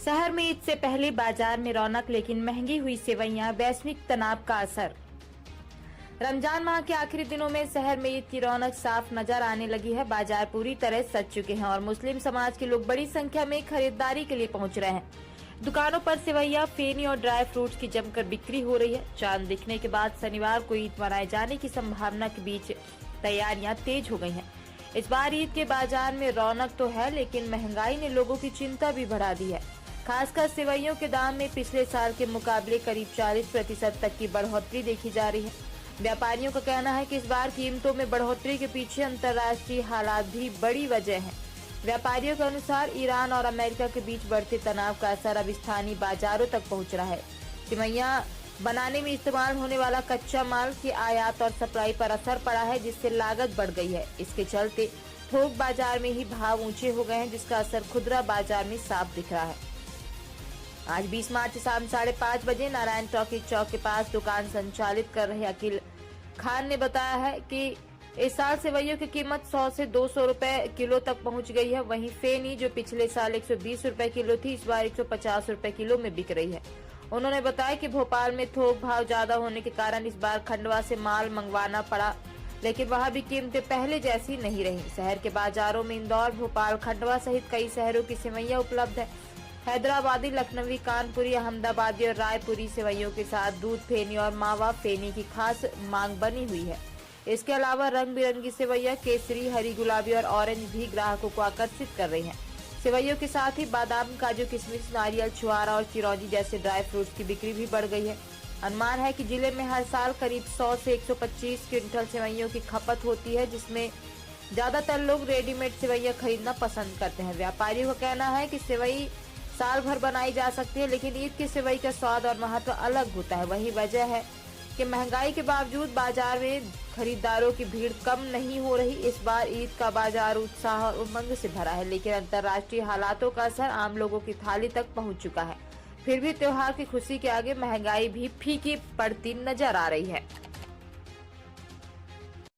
शहर में ईद से पहले बाजार में रौनक, लेकिन महंगी हुई सेवइयां, वैश्विक तनाव का असर। रमजान माह के आखिरी दिनों में शहर में ईद की रौनक साफ नजर आने लगी है। बाजार पूरी तरह सज चुके हैं और मुस्लिम समाज के लोग बड़ी संख्या में खरीदारी के लिए पहुंच रहे हैं। दुकानों पर सेवइयां, फेनी और ड्राई फ्रूट्स की जमकर बिक्री हो रही है। चांद दिखने के बाद शनिवार को ईद मनाए जाने की संभावना के बीच तैयारियां तेज हो गई हैं। इस बार ईद के बाजार में रौनक तो है, लेकिन महंगाई ने लोगों की चिंता भी बढ़ा दी है। खासकर सेवइयों के दाम में पिछले साल के मुकाबले करीब 40% तक की बढ़ोतरी देखी जा रही है। व्यापारियों का कहना है कि इस बार कीमतों में बढ़ोतरी के पीछे अंतर्राष्ट्रीय हालात भी बड़ी वजह है। व्यापारियों के अनुसार ईरान और अमेरिका के बीच बढ़ते तनाव का असर अब स्थानीय बाजारों तक पहुंच रहा है। सेवइयां बनाने में इस्तेमाल होने वाला कच्चा माल की आयात और सप्लाई पर असर पड़ा है, जिससे लागत बढ़ गई है। इसके चलते थोक बाजार में ही भाव ऊंचे हो गए हैं, जिसका असर खुदरा बाजार में साफ दिख रहा है। आज 20 मार्च शाम 5:30 बजे नारायण टॉकी चौक के पास दुकान संचालित कर रहे अकील खान ने बताया है कि इस साल सेवइयों की कीमत 100 से 200 रुपए किलो तक पहुंच गई है। वहीं फेनी, जो पिछले साल 120 रुपए किलो थी, इस बार 150 रुपए किलो में बिक रही है। उन्होंने बताया कि भोपाल में थोक भाव ज्यादा होने के कारण इस बार खंडवा से माल मंगवाना पड़ा, लेकिन वहां भी कीमतें पहले जैसी नहीं रही। शहर के बाजारों में इंदौर, भोपाल, खंडवा सहित कई शहरों की सेवइयां उपलब्ध है। हैदराबादी, लखनवी, कानपुरी, अहमदाबादी और रायपुरी सेवइयों के साथ दूध फेनी और मावा फेनी की खास मांग बनी हुई है। इसके अलावा रंग बिरंगी सेवइयां, केसरी, हरी, गुलाबी और ऑरेंज भी ग्राहकों को आकर्षित कर रही हैं। सेवइयों के साथ ही बादाम, काजू, किशमिश, नारियल, छुआरा और चिरौंजी जैसे ड्राई फ्रूट्स की बिक्री भी बढ़ गई है। अनुमान है कि जिले में हर साल करीब 100 से 125 क्विंटल सेवइयों की खपत होती है, जिसमें ज्यादातर लोग रेडीमेड सेवइयां खरीदना पसंद करते हैं। व्यापारियों का कहना है कि सेवई साल भर बनाई जा सकती है, लेकिन ईद की सेवई का स्वाद और महत्व अलग होता है। वही वजह है कि महंगाई के बावजूद बाजार में खरीदारों की भीड़ कम नहीं हो रही। इस बार ईद का बाजार उत्साह और उमंग से भरा है, लेकिन अंतर्राष्ट्रीय हालातों का असर आम लोगों की थाली तक पहुंच चुका है। फिर भी त्योहार की खुशी के आगे महंगाई भी फीकी पड़ती नजर आ रही है।